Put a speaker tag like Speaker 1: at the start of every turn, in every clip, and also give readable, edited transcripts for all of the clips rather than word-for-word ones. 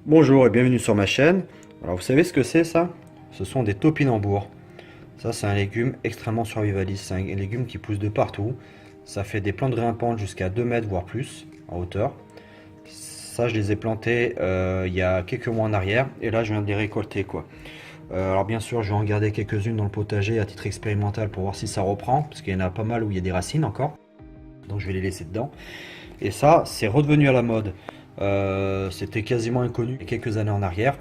Speaker 1: Bonjour et bienvenue sur ma chaîne. Alors vous savez ce que c'est ça? Ce sont des topinambours. Ça c'est un légume extrêmement survivaliste, c'est un légume qui pousse de partout. Ça fait des plantes grimpantes jusqu'à 2 mètres voire plus en hauteur. Ça je les ai plantés il y a quelques mois en arrière et là je viens de les récolter quoi. Alors bien sûr je vais en garder quelques-unes dans le potager à titre expérimental pour voir si ça reprend, parce qu'il y en a pas mal où il y a des racines encore. Donc je vais les laisser dedans. Et ça c'est redevenu à la mode. C'était quasiment inconnu il y a quelques années en arrière.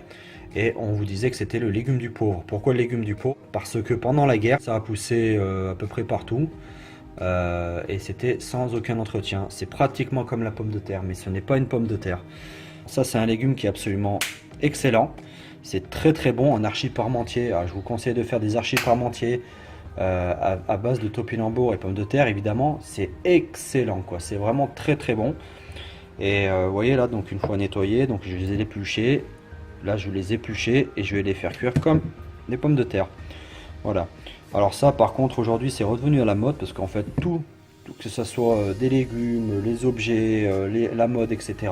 Speaker 1: Et on vous disait que c'était le légume du pauvre. Pourquoi le légume du pauvre? Parce que pendant la guerre, ça a poussé à peu près partout. Et c'était sans aucun entretien. C'est pratiquement comme la pomme de terre, mais ce n'est pas une pomme de terre. Ça, c'est un légume qui est absolument excellent. C'est très très bon en archis parmentier. Alors, je vous conseille de faire des archis parmentier à base de topinambour et pommes de terre, évidemment. C'est excellent, quoi. C'est vraiment très très bon. Et vous voyez là, donc une fois nettoyés, donc je les ai épluchés. Là, je vais les éplucher et je vais les faire cuire comme des pommes de terre. Voilà. Alors ça, par contre, aujourd'hui, c'est redevenu à la mode parce qu'en fait, que ce soit des légumes, les objets, la mode, etc.,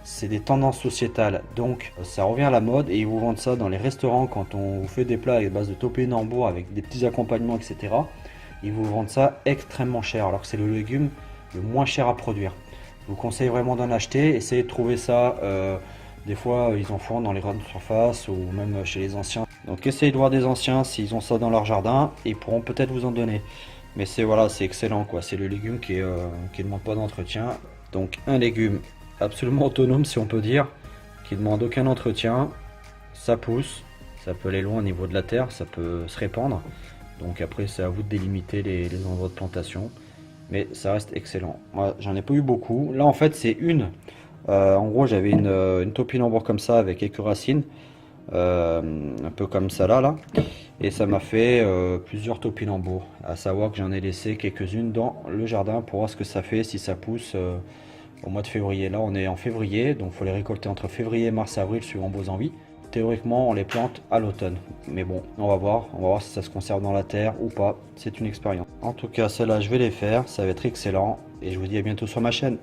Speaker 1: c'est des tendances sociétales. Donc, ça revient à la mode et ils vous vendent ça dans les restaurants quand on vous fait des plats à base de topinambour avec des petits accompagnements, etc. Ils vous vendent ça extrêmement cher alors que c'est le légume le moins cher à produire. Je vous conseille vraiment d'en acheter. Essayez de trouver ça. Des fois, ils en font dans les grandes surfaces ou même chez les anciens. Donc, essayez de voir des anciens s'ils ont ça dans leur jardin. Ils pourront peut-être vous en donner. Mais c'est voilà, c'est excellent quoi. C'est le légume qui ne demande pas d'entretien. Donc, un légume absolument autonome si on peut dire, qui ne demande aucun entretien. Ça pousse. Ça peut aller loin au niveau de la terre. Ça peut se répandre. Donc après, c'est à vous de délimiter les endroits de plantation. Mais ça reste excellent. Moi, j'en ai pas eu beaucoup. Là, en fait, c'est une. En gros, j'avais une topinambour comme ça avec quelques racines, un peu comme ça là, et ça m'a fait plusieurs topinambours. À savoir que j'en ai laissé quelques-unes dans le jardin pour voir ce que ça fait si ça pousse au mois de février. Là, on est en février, donc il faut les récolter entre février, mars, avril, suivant vos envies. Théoriquement, on les plante à l'automne. Mais bon, on va voir si ça se conserve dans la terre ou pas. C'est une expérience. En tout cas, celles-là, je vais les faire. Ça va être excellent. Et je vous dis à bientôt sur ma chaîne.